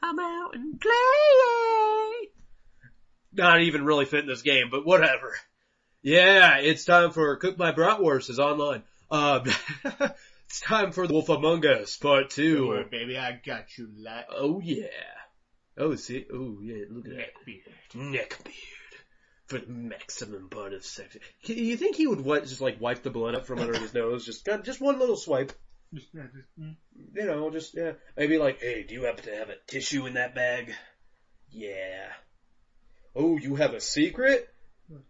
come out and play. Not even really fit in this game, but whatever. Yeah, it's time for Cook My Bratwurst is online. It's time for The Wolf Among Us Part 2. Don't worry, baby, I got you. Oh yeah. Oh, see? Oh yeah, look at Neckbeard. Neckbeard. For the maximum part of sex. You think he would just wipe the blood up from under his nose? Just one little swipe. Yeah. Maybe hey, do you happen to have a tissue in that bag? Yeah. Oh, you have a secret?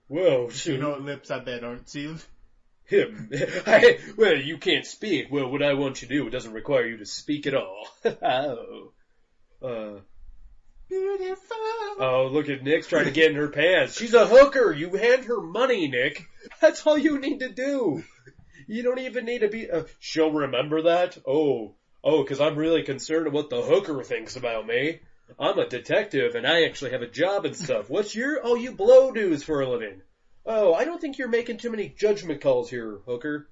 Whoa, You know what lips I bet aren't sealed? Him. Well, you can't speak. Well, what I want you to do, it doesn't require you to speak at all. Beautiful. Oh, look at Nick's trying to get in her pants. She's a hooker. You hand her money, Nick. That's all you need to do. You don't even need to be... she'll remember that? Oh, because I'm really concerned what the hooker thinks about me. I'm a detective, and I actually have a job and stuff. What's your... Oh, you blow dudes for a living. Oh, I don't think you're making too many judgment calls here, hooker.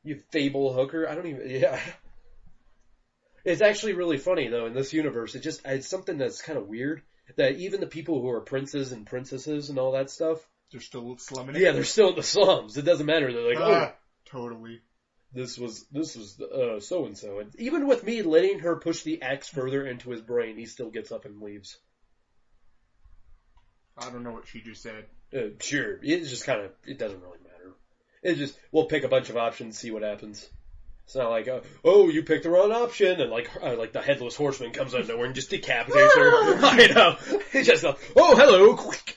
You fable hooker. I don't even... Yeah. It's actually really funny, though, in this universe. It's something that's kind of weird. That even the people who are princes and princesses and all that stuff... They're still slumming it? Yeah, they're still in the slums. It doesn't matter. They're like, totally. This was so-and-so. And even with me letting her push the axe further into his brain, he still gets up and leaves. I don't know what she just said. Sure. It's just kind of... It doesn't really matter. We'll pick a bunch of options, see what happens. It's not like, you picked the wrong option, and like the headless horseman comes out of nowhere and just decapitates her. I know. It's just hello, quick.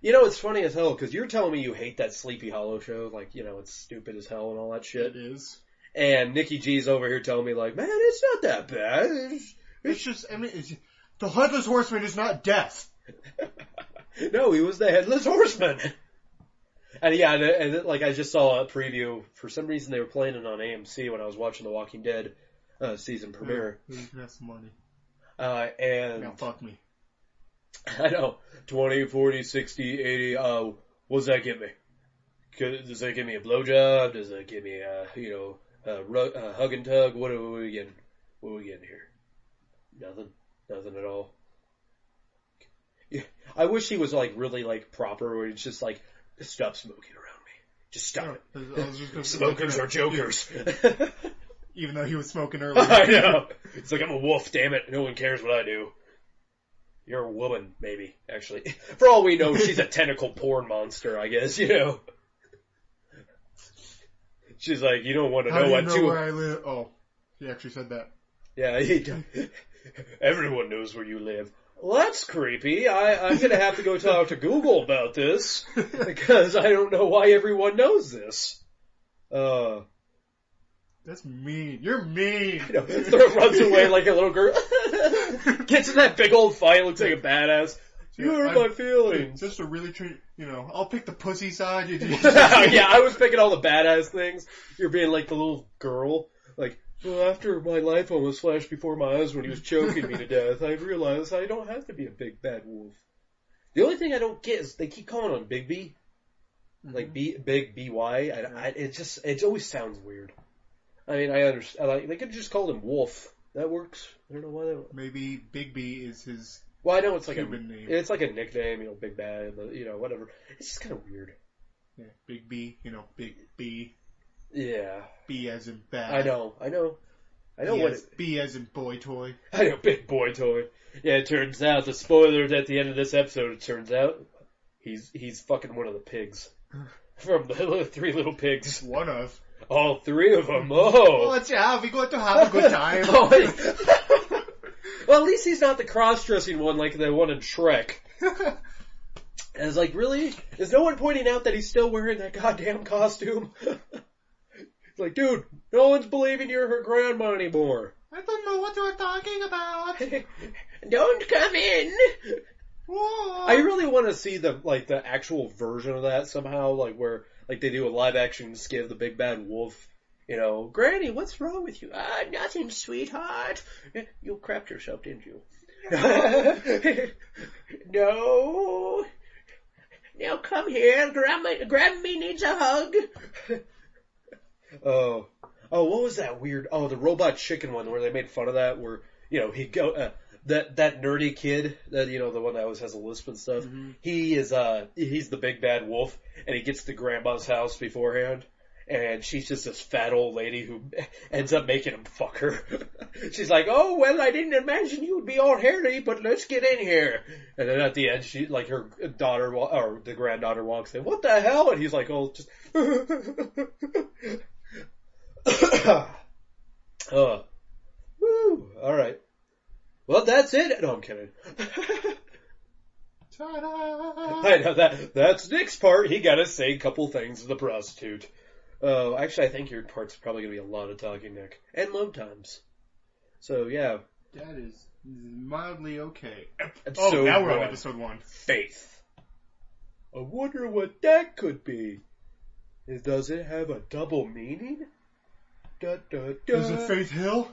It's funny as hell, because you're telling me you hate that Sleepy Hollow show, it's stupid as hell and all that shit. It is. And Nikki G's over here telling me man, it's not that bad. It's just, the headless horseman is not death. No, he was the headless horseman. And yeah, I just saw a preview. For some reason, they were playing it on AMC when I was watching The Walking Dead season premiere. You can have some money. And now fuck me. I know. 20, 40, 60, 80. What does that give me? Does that give me a blowjob? Does that give me a hug and tug? What are we getting? What are we getting here? Nothing at all. Yeah, I wish he was really proper, where it's just stop smoking around me. Just stop it. Smokers are jokers. Even though he was smoking earlier. I know. It's I'm a wolf, damn it. No one cares what I do. You're a woman, maybe, actually. For all we know, she's a tentacle porn monster, I guess, She's like, you don't want to know what to... where I live? Oh, he actually said that. Yeah, everyone knows where you live. Well, that's creepy. I'm going to have to go talk to Google about this, because I don't know why everyone knows this. That's mean. You're mean. Throat runs away like a little girl. Gets in that big old fight, looks like a badass. You hurt my feelings. Just to really treat, I'll pick the pussy side. Yeah, I was picking all the badass things. You're being like the little girl. Well, after my life almost flashed before my eyes when he was choking me to death, I realized I don't have to be a big bad wolf. The only thing I don't get is they keep calling on Big B. Big B-Y. It always sounds weird. I mean, I understand. They could have just called him Wolf. That works. I don't know why that... Maybe Big B is his... Well, I know it's Cuban name. It's like a nickname, Big Bad, whatever. It's just kind of weird. Yeah, Big B, Big B. Yeah. B as in bad. I know. B as in boy toy. I know, big boy toy. Yeah, it turns out, the spoilers at the end of this episode, it turns out, he's fucking one of the pigs. From the Three Little Pigs. One of. All three of them, oh. Well, we're going to have a good time. Well, at least he's not the cross-dressing one like the one in Shrek. And it's really? Is no one pointing out that he's still wearing that goddamn costume? It's dude, no one's believing you're her grandma anymore. I don't know what you're talking about. Don't come in. Whoa. I really want to see the actual version of that somehow, where they do a live action skit of the Big Bad Wolf. Granny, what's wrong with you? Nothing, sweetheart. You crapped yourself, didn't you? No. Now come here, Grammy needs a hug. Oh, Oh, what was that weird? Oh, the Robot Chicken one where they made fun of that. Where he'd go that nerdy kid that the one that always has a lisp and stuff. Mm-hmm. He's the big bad wolf, and he gets to grandma's house beforehand. And she's just this fat old lady who ends up making him fuck her. She's like, "Oh, well, I didn't imagine you would be all hairy, but let's get in here." And then at the end, her daughter, or the granddaughter walks in. "What the hell?" And he's like, "Oh, just..." Woo, alright. Well, that's it. No, I'm kidding. Ta-da! I know that's Nick's part. He gotta say a couple things to the prostitute. Oh, actually, I think your part's probably going to be a lot of talking, Nick. And load times. So, yeah. That is mildly okay. Episode now we're on one. episode 1. Faith. I wonder what that could be. Does it have a double meaning? Da, da, da. Is it Faith Hill?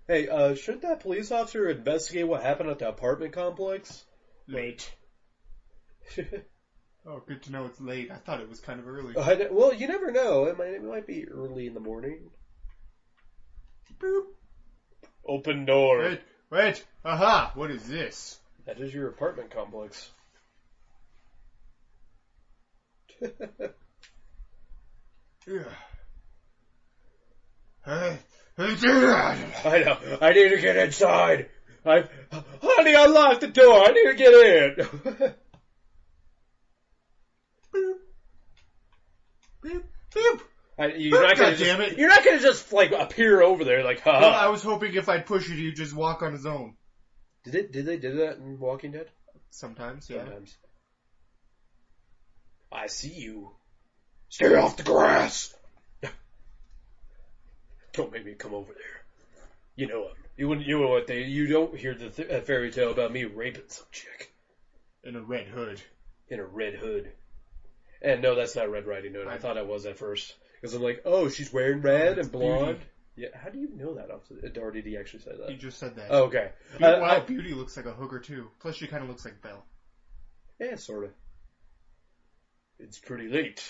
Hey, shouldn't that police officer investigate what happened at the apartment complex? Late. Oh, good to know it's late. I thought it was kind of early. Well, you never know. It might be early in the morning. Boop. Open door. Wait. Aha! What is this? That is your apartment complex. Hey. I know. I need to get inside. Honey, I locked the door. I need to get in. Boop. Boop. You're not gonna damn it. You're not gonna just appear over there like, haha. Well, I was hoping if I'd push it, he'd just walk on his own. Did they do that in Walking Dead? Sometimes, yeah. Sometimes. I see you. Stay off the grass. Don't make me come over there. You know what you don't hear the fairy tale about me raping some chick In a red hood. in a red hood. And no, that's not Red Riding Hood. I thought it was at first. Because I'm like, oh, she's wearing red and blonde. Beauty. Yeah, how do you know that? Or did he actually say that? He just said that. Oh, okay. Beauty looks like a hooker too. Plus she kind of looks like Belle. Yeah, sort of. It's pretty late.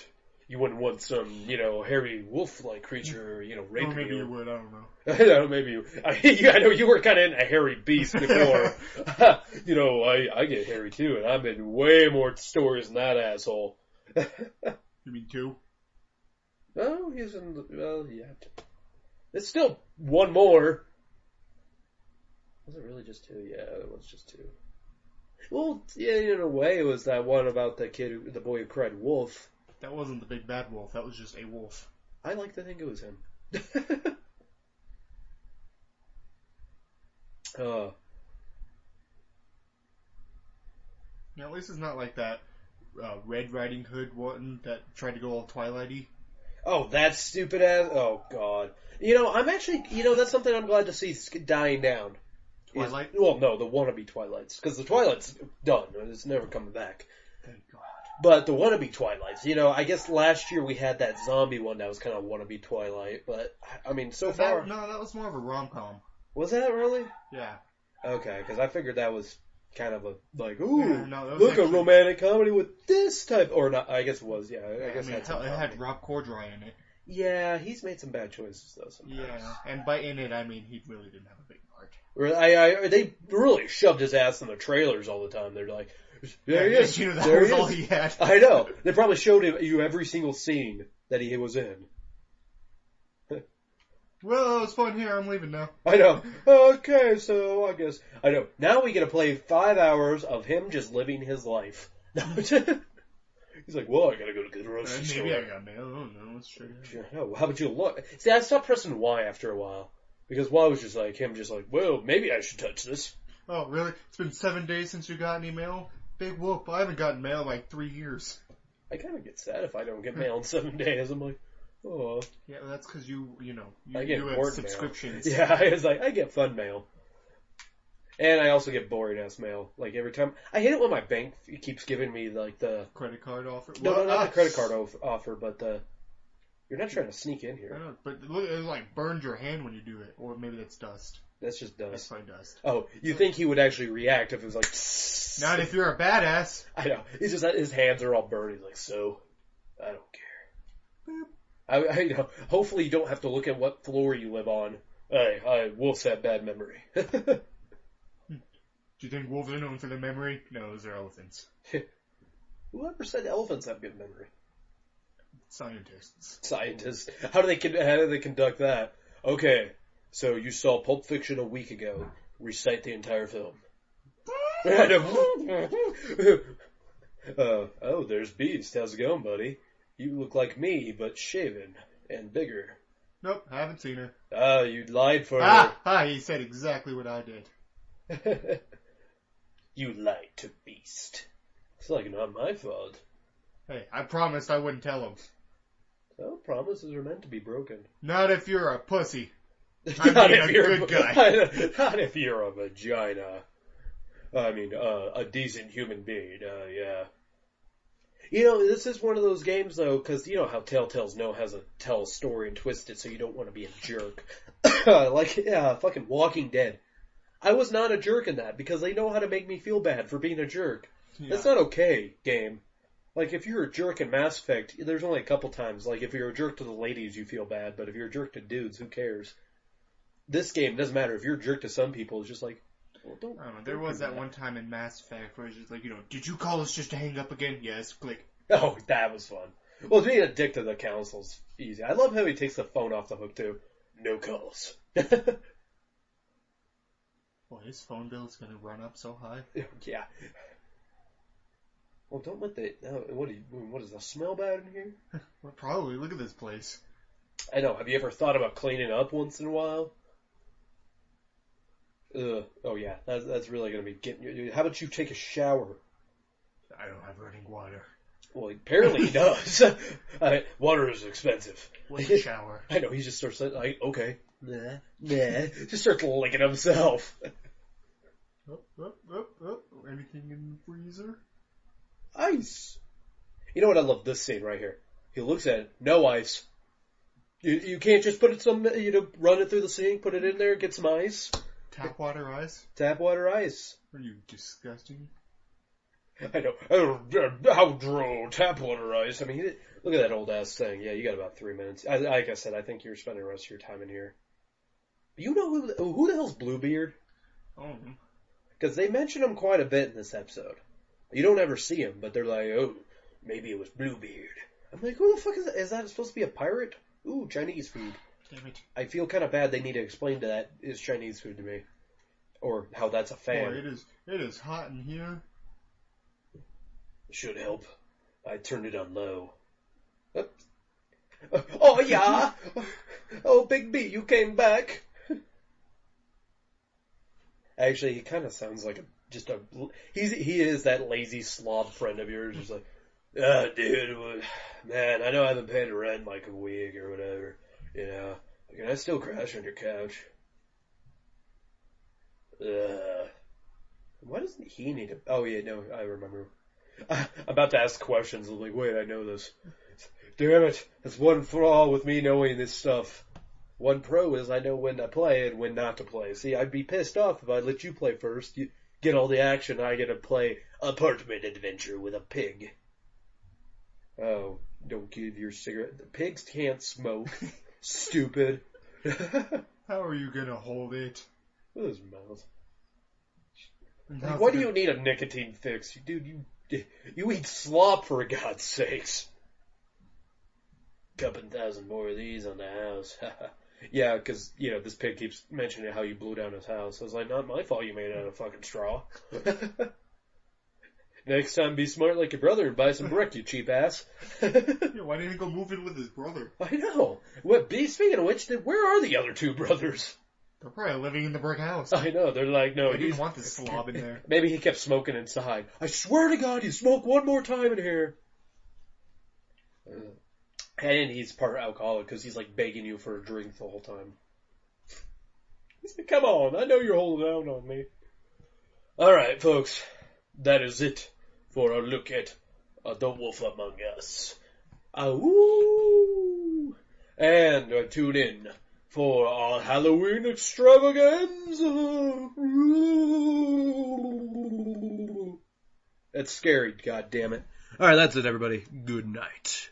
You wouldn't want some, hairy wolf-like creature, raping Or maybe you. you would, I don't know. I know, maybe you. I know you were kind of in a hairy beast before. I get hairy too, and I'm in way more stories than that asshole. You mean 2? Oh, he's in yeah. It's still one more. Was it really just 2? Yeah, it was just 2. Well, yeah, in a way, it was that one about the boy who cried wolf. That wasn't the big bad wolf, that was just a wolf. I like to think it was him. Now, at least it's not like that Red Riding Hood one that tried to go all Twilight-y. Oh, that stupid ass. Oh, God. I'm actually, that's something I'm glad to see dying down. Twilight? Well, no, the wannabe Twilights. Because the Twilight's done. It's never coming back. Thank God. But the wannabe Twilights, I guess last year we had that zombie one that was kind of wannabe Twilight. But, I mean, so far. No, that was more of a rom-com. Was that really? Yeah. Okay, because I figured that was kind of ooh, Yeah, no, that was look, actually... a romantic comedy with this type, or not, I guess it was, yeah, I guess it had Rob Corddry in it. Yeah, he's made some bad choices, though, sometimes. Yeah, and by in it, I mean he really didn't have a big part. They really shoved his ass in the trailers all the time. They're like, there he is, that there was he all is. he had. I know. They probably showed you every single scene that he was in. Well, it was fun here, I'm leaving now. I know. Okay, so I guess. I know. Now we get to play 5 hours of him just living his life. He's like, well, I gotta go to the grocery store. Maybe I got mail, I don't know, let's check it out. No, how about you look? See, I stopped pressing Y after a while. Because Y was just like, well, maybe I should touch this. Oh, really? It's been 7 days since you got any mail? Big whoop, I haven't gotten mail in like 3 years. I kind of get sad if I don't get mail in 7 days. I'm like, oh. Yeah, well, that's because you I get have subscriptions. Mail. Yeah, I was like, I get fun mail. And I also get boring ass mail. Like every time, I hate it when my bank keeps giving me like the credit card offer. No, not the credit card offer, but you're not trying to sneak in I here. know, but it like burns your hand when you do it, or maybe that's dust. That's just dust. That's probably dust. Oh, you think he would actually react if it was like? Not if you're a badass. I know. He's just his hands are all burned. He's like, so I don't care. Boop. You know, hopefully you don't have to look at what floor you live on. Wolves have bad memory. Do you think wolves are known for their memory? No, those are elephants. Whoever said elephants have good memory? Scientists. How do they conduct that? Okay, so you saw Pulp Fiction a week ago. Recite the entire film. Oh, there's Beast. How's it going, buddy? You look like me, but shaven and bigger. Nope, haven't seen her. You lied for her. He said exactly what I did. You lied to Beast. It's like not my fault. Hey, I promised I wouldn't tell him. Well, promises are meant to be broken. Not if you're a pussy. Not if you're a good guy. Not if you're a vagina. I mean, a decent human being, yeah. You know, this is one of those games, though, because you know how Telltale's know how to tell a story and twist it so you don't want to be a jerk. Fucking Walking Dead. I was not a jerk in that, because they know how to make me feel bad for being a jerk. Yeah. That's not okay, game. Like, if you're a jerk in Mass Effect, there's only a couple times. Like, if you're a jerk to the ladies, you feel bad, but if you're a jerk to dudes, who cares? This game doesn't matter. If you're a jerk to some people, it's just like, well, don't. I don't know. There was that one time in Mass Effect where it's just like, you know, did you call us just to hang up again? Yes, click. Oh, that was fun. Well, being a dick to the council's easy. I love how he takes the phone off the hook, too. No calls. Well, his phone bill's gonna run up so high. Yeah. Well, don't let the... what is the smell bad in here? Well, probably. Look at this place. I know. Have you ever thought about cleaning up once in a while? Oh, yeah. That's really going to be getting you... How about you take a shower? I don't have running water. Well, apparently he does. Water is expensive. What's a shower? I know. He just starts like, okay. Nah. Just starts licking himself. Anything in the freezer? Ice. You know what? I love this scene right here. He looks at it. No ice. You can't just put it run it through the sink, put it in there, get some ice. Tap water ice? Tap water ice. Are you disgusting? I know. How droll. Tap water ice. I mean, look at that old ass thing. Yeah, you got about 3 minutes. Like I said, I think you're spending the rest of your time in here. You know who the hell's Bluebeard? Oh. Because they mention him quite a bit in this episode. You don't ever see him, but they're like, oh, maybe it was Bluebeard. I'm like, who the fuck is that? Is that supposed to be a pirate? Ooh, Chinese food. Damn it. I feel kind of bad they need to explain to that is Chinese food to me. Or how that's a fan. Boy, it is hot in here. Should help. I turned it on low. Oh, yeah! Oh, Big B, you came back! Actually, he kind of sounds like he is that lazy slob friend of yours. Just like, dude, man, I know I haven't paid rent in like a week or whatever. You know, can I still crash on your couch? Why doesn't he need to? Oh yeah, no, I remember. I'm about to ask questions. I'm like, wait, I know this. Damn it, that's one flaw with me knowing this stuff. One pro is I know when to play and when not to play. See, I'd be pissed off if I let you play first. You get all the action, I get to play Apartment Adventure with a pig. Oh, don't give your cigarette. The pigs can't smoke. Stupid. How are you gonna hold it? With his mouth. Like, why do you need a nicotine fix? Dude, you eat slop for God's sakes. Couple thousand more of these on the house. Yeah, because, you know, this pig keeps mentioning how you blew down his house. I was like, not my fault you made it out of fucking straw. Next time, be smart like your brother and buy some brick, you cheap ass. Yeah, why didn't he go move in with his brother? I know. Speaking of which, where are the other two brothers? They're probably living in the brick house. I know. They're like, no, he didn't want this slob in there. Maybe he kept smoking inside. I swear to God, you smoke one more time in here. And he's part alcoholic because he's like begging you for a drink the whole time. He's like, come on, I know you're holding out on me. Alright, folks, that is it for a look at The Wolf Among Us. Awoo! And tune in for our Halloween extravaganza. That's scary, goddammit. Alright, that's it, everybody. Good night.